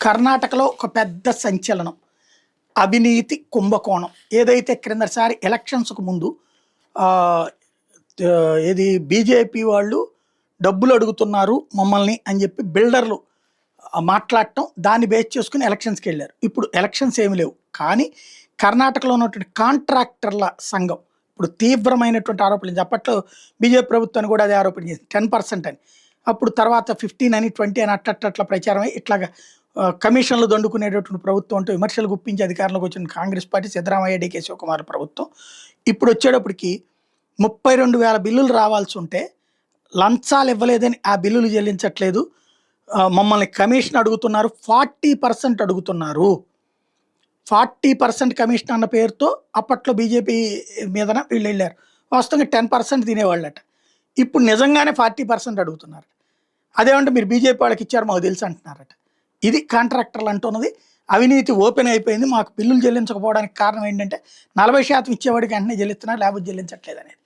కర్ణాటకలో ఒక పెద్ద సంచలనం. అవినీతి కుంభకోణం. ఏదైతే క్రిందసారి ఎలక్షన్స్‌కు ముందు ఆహ్, ఏది బీజేపీ వాళ్ళు డబ్బులు అడుగుతున్నారు మమ్మల్ని అని చెప్పి బిల్డర్లు మాట్లాడటం, దాన్ని బేస్ చేసుకొని ఎలక్షన్స్‌కెళ్లారు. ఇప్పుడు ఎలక్షన్స్ ఏమి లేవు. కానీ కర్ణాటకలో ఉన్నటువంటి కాంట్రాక్టర్ల సంఘం ఇప్పుడు తీవ్రమైనటువంటి ఆరోపణలు అప్పట్లో బీజేపీ ప్రభుత్వాన్ని కూడా అదే ఆరోపణ చేసింది 10% అని. అప్పుడు తర్వాత 15 అని 20 అని అట్లా ప్రచారం అయ్యి ఇట్లాగా కమిషన్లు దండుకునేటటువంటి ప్రభుత్వం అంటూ విమర్శలు గుప్పించి అధికారంలోకి వచ్చిన కాంగ్రెస్ పార్టీ సిద్ధరామయ్య, డీకే శివకుమార్ ప్రభుత్వం. ఇప్పుడు వచ్చేటప్పటికి 32,000 బిల్లులు రావాల్సి ఉంటే లంచాలు ఇవ్వలేదని ఆ బిల్లులు చెల్లించట్లేదు. మమ్మల్ని కమిషన్ అడుగుతున్నారు. 40% అడుగుతున్నారు. 40% కమిషన్ అన్న పేరుతో అప్పట్లో బీజేపీ మీదన వీళ్ళు వెళ్ళారు. వాస్తవంగా 10% తినేవాళ్ళట. ఇప్పుడు నిజంగానే 40% అడుగుతున్నారు. అదేమంటే మీరు బీజేపీ వాళ్ళకి ఇచ్చారు మాకు తెలుసు అంటున్నారట. ఇది కాంట్రాక్టర్లు అంటున్నది. అవినీతి ఓపెన్ అయిపోయింది. మాకు బిల్లులు చెల్లించకపోవడానికి కారణం ఏంటంటే 40% ఇచ్చేవాడికి వెంటనే చెల్లిస్తున్నారు, లేకపోతే చెల్లించట్లేదు అనేది.